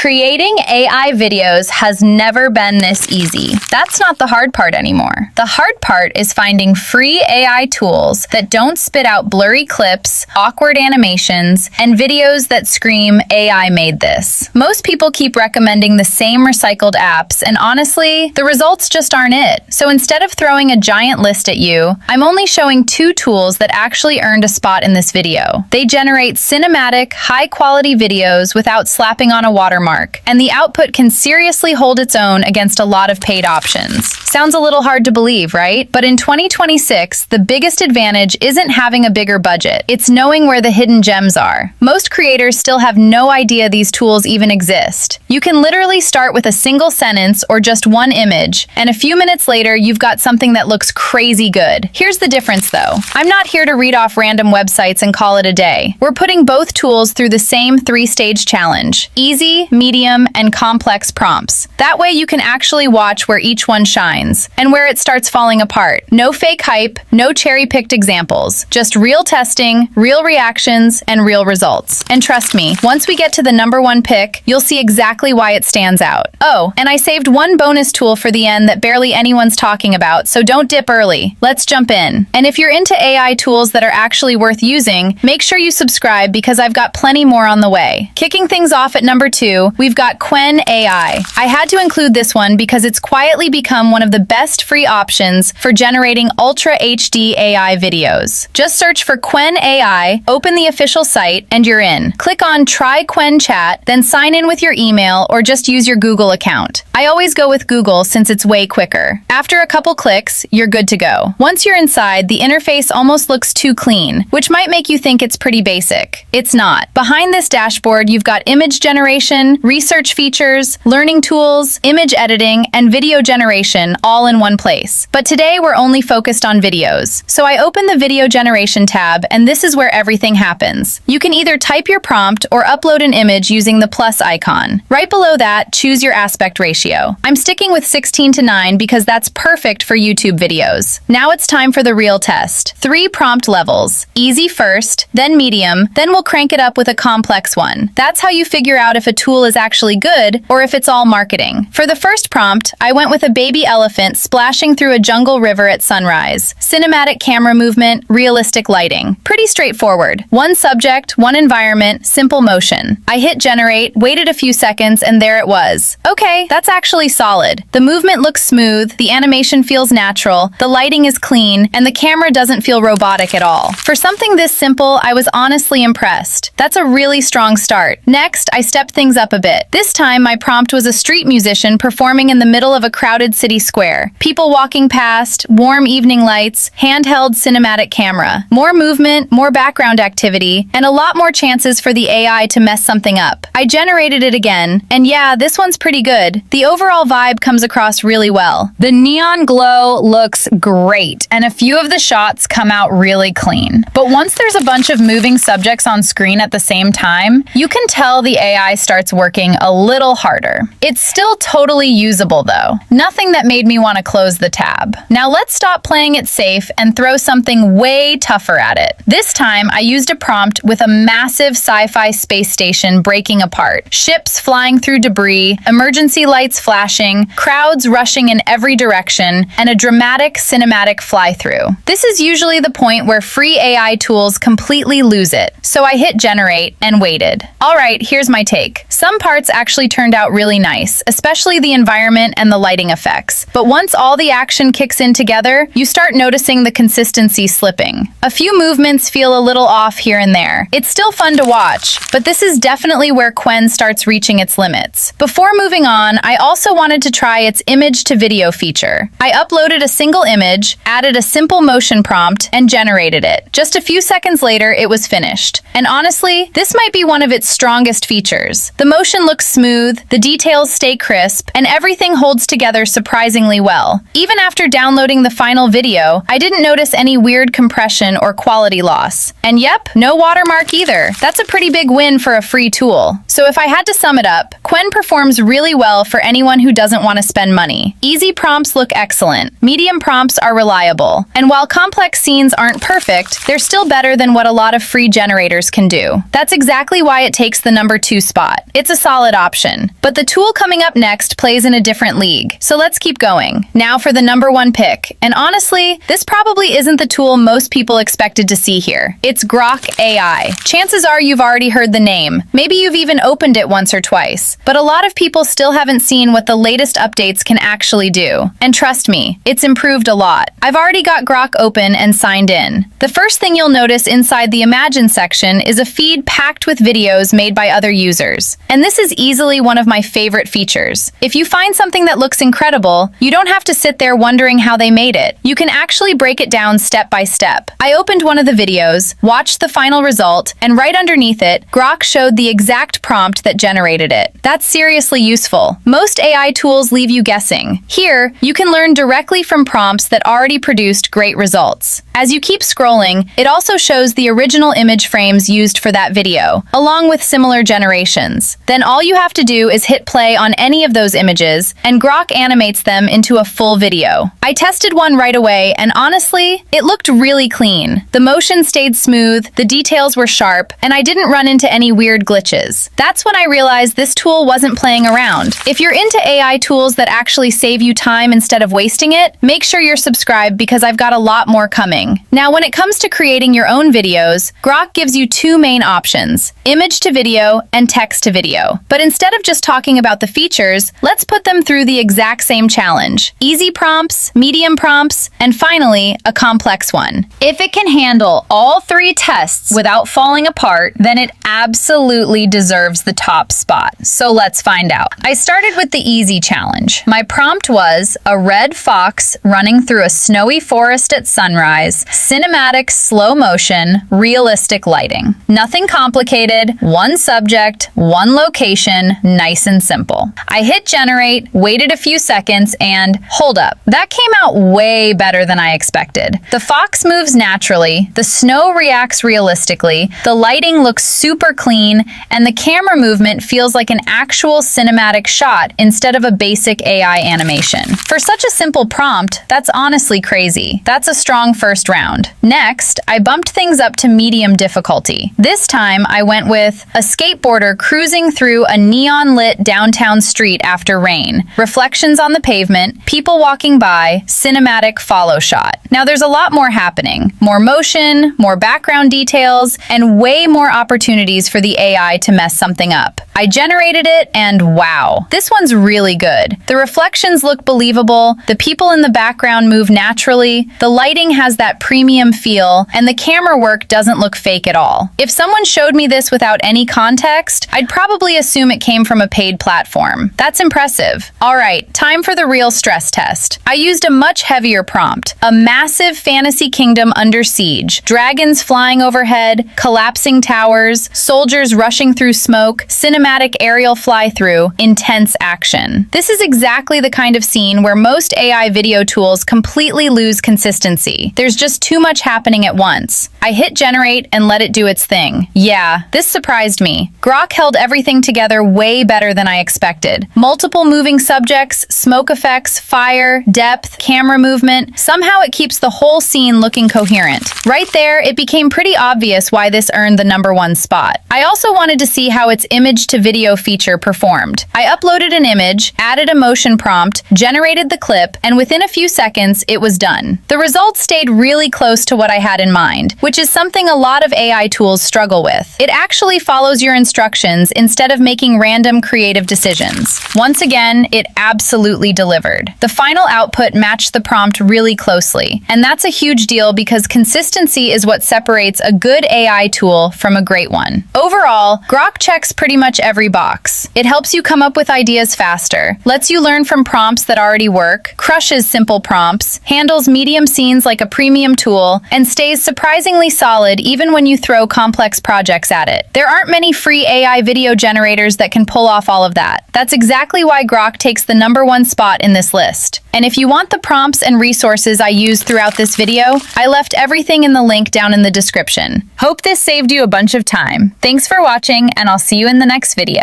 Creating AI videos has never been this easy. That's not the hard part anymore. The hard part is finding free AI tools that don't spit out blurry clips, awkward animations, and videos that scream, "AI made this." Most people keep recommending the same recycled apps, and honestly, the results just aren't it. So instead of throwing a giant list at you, I'm only showing 2 tools that actually earned a spot in this video. They generate cinematic, high-quality videos without slapping on a watermark, and the output can seriously hold its own against a lot of paid options. Sounds a little hard to believe, right? But in 2026, the biggest advantage isn't having a bigger budget. It's knowing where the hidden gems are. Most creators still have no idea these tools even exist. You can literally start with a single sentence or just one image, and a few minutes later, you've got something that looks crazy good. Here's the difference, though. I'm not here to read off random websites and call it a day. We're putting both tools through the same 3-stage challenge: easy, medium, and complex prompts. That way you can actually watch where each one shines and where it starts falling apart. No fake hype, no cherry-picked examples, just real testing, real reactions, and real results. And trust me, once we get to the #1 pick, you'll see exactly why it stands out. Oh, and I saved one bonus tool for the end that barely anyone's talking about, so don't dip early. Let's jump in. And if you're into AI tools that are actually worth using, make sure you subscribe because I've got plenty more on the way. Kicking things off at number 2, we've got Qwen AI. I had to include this one because it's quietly become one of the best free options for generating Ultra HD AI videos. Just search for Qwen AI, open the official site, and you're in. Click on Try Qwen Chat, then sign in with your email or just use your Google account. I always go with Google since it's way quicker. After a couple clicks, you're good to go. Once you're inside, the interface almost looks too clean, which might make you think it's pretty basic. It's not. Behind this dashboard, you've got image generation, research features, learning tools, image editing, and video generation all in one place. But today we're only focused on videos. So I open the video generation tab, and this is where everything happens. You can either type your prompt or upload an image using the plus icon. Right below that, choose your aspect ratio. I'm sticking with 16:9 because that's perfect for YouTube videos. Now it's time for the real test. 3 prompt levels. Easy first, then medium, then we'll crank it up with a complex one. That's how you figure out if a tool is actually good or if it's all marketing. For the first prompt, I went with a baby elephant splashing through a jungle river at sunrise. Cinematic camera movement, realistic lighting. Pretty straightforward. One subject, one environment, simple motion. I hit generate, waited a few seconds, and there it was. Okay, that's actually solid. The movement looks smooth, the animation feels natural, the lighting is clean, and the camera doesn't feel robotic at all. For something this simple, I was honestly impressed. That's a really strong start. Next, I stepped things up a bit. This time, my prompt was a street musician performing in the middle of a crowded city square. People walking past, warm evening lights, handheld cinematic camera. More movement, more background activity, and a lot more chances for the AI to mess something up. I generated it again, and yeah, this one's pretty good. The overall vibe comes across really well. The neon glow looks great, and a few of the shots come out really clean. But once there's a bunch of moving subjects on screen at the same time, you can tell the AI starts working a little harder. It's still totally usable though. Nothing that made me want to close the tab. Now let's stop playing it safe and throw something way tougher at it. This time I used a prompt with a massive sci-fi space station breaking apart, ships flying through debris, emergency lights flashing, crowds rushing in every direction, and a dramatic cinematic fly-through. This is usually the point where free AI tools completely lose it. So I hit generate and waited. Alright, here's my take. Some parts actually turned out really nice, especially the environment and the lighting effects. But once all the action kicks in together, you start noticing the consistency slipping. A few movements feel a little off here and there. It's still fun to watch, but this is definitely where Qwen starts reaching its limits. Before moving on, I also wanted to try its image to video feature. I uploaded a single image, added a simple motion prompt, and generated it. Just a few seconds later, it was finished. And honestly, this might be one of its strongest features. The motion looks smooth, the details stay crisp, and everything holds together surprisingly well. Even after downloading the final video, I didn't notice any weird compression or quality loss. And yep, no watermark either. That's a pretty big win for a free tool. So if I had to sum it up, Qwen performs really well for anyone who doesn't want to spend money. Easy prompts look excellent. Medium prompts are reliable. And while complex scenes aren't perfect, they're still better than what a lot of free generators can do. That's exactly why it takes the number 2 spot. It's a solid option. But the tool coming up next plays in a different league. So let's keep going. Now for the number 1 pick. And honestly, this probably isn't the tool most people expected to see here. It's Grok AI. Chances are you've already heard the name. Maybe you've even opened it once or twice. But a lot of people still haven't seen what the latest updates can actually do. And trust me, it's improved a lot. I've already got Grok open and signed in. The first thing you'll notice inside the Imagine section is a feed packed with videos made by other users. And this is easily one of my favorite features. If you find something that looks incredible, you don't have to sit there wondering how they made it. You can actually break it down step by step. I opened one of the videos, watched the final result, and right underneath it, Grok showed the exact prompt that generated it. That's seriously useful. Most AI tools leave you guessing. Here, you can learn directly from prompts that already produced great results. As you keep scrolling, it also shows the original image frames used for that video, along with similar generations. Then all you have to do is hit play on any of those images, and Grok animates them into a full video. I tested one right away, and honestly, it looked really clean. The motion stayed smooth, the details were sharp, and I didn't run into any weird glitches. That's when I realized this tool wasn't playing around. If you're into AI tools that actually save you time instead of wasting it, make sure you're subscribed because I've got a lot more coming. Now, when it comes to creating your own videos, Grok gives you 2 main options: image to video and text to video. But instead of just talking about the features, let's put them through the exact same challenge. Easy prompts, medium prompts, and finally, a complex one. If it can handle all 3 tests without falling apart, then it absolutely deserves the top spot. So let's find out. I started with the easy challenge. My prompt was a red fox running through a snowy forest at sunrise, cinematic slow motion, realistic lighting. Nothing complicated, 1 subject, 1 location, nice and simple. I hit generate, waited a few seconds, and hold up. That came out way better than I expected. The fox moves naturally, the snow reacts realistically, the lighting looks super clean, and the camera movement feels like an actual cinematic shot instead of a basic AI animation. For such a simple prompt, that's honestly crazy. That's a strong first round. Next, I bumped things up to medium difficulty. This time, I went with a skateboarder cruising through a neon-lit downtown street after rain, reflections on the pavement, people walking by, cinematic follow shot. Now, there's a lot more happening. More motion, more background details, and way more opportunities for the AI to mess something up. I generated it, and wow, this one's really good. The reflections look believable, the people in the background move naturally, the lighting has that premium feel, and the camera work doesn't look fake at all. If someone showed me this without any context, I'd probably assume it came from a paid platform. That's impressive. All right, time for the real stress test. I used a much heavier prompt. A massive fantasy kingdom under siege. Dragons flying overhead, collapsing towers, soldiers rushing through smoke, cinematic aerial fly-through, intense action. This is exactly the kind of scene where most AI video tools completely lose consistency. There's just too much happening at once. I hit generate and let it do its thing. Yeah, this surprised me. Grok held everything together way better than I expected. Multiple moving subjects, smoke effects, fire, depth, camera movement. Somehow it keeps the whole scene looking coherent. Right there, it became pretty obvious why this earned the number 1 spot. I also wanted to see how its image to video feature performed. I uploaded an image, added a motion prompt, generated the clip, and within a few seconds, it was done. The results stayed really close to what I had in mind, which is something a lot of AI tools struggle with. It actually follows your instructions instead of making random creative decisions. Once again, it absolutely delivered. The final output matched the prompt really closely, and that's a huge deal because consistency is what separates a good AI tool from a great one. Overall, Grok checks pretty much every box. It helps you come up with ideas faster, lets you learn from prompts that already work, crushes simple prompts, handles medium scenes like a premium tool, and stays surprisingly solid even when you throw complex projects at it. There aren't many free AI video generators that can pull off all of that. That's exactly why Grok takes the number 1 spot in this list. And if you want the prompts and resources I used throughout this video, I left everything in the link down in the description. Hope this saved you a bunch of time. Thanks for watching, and I'll see you in the next video.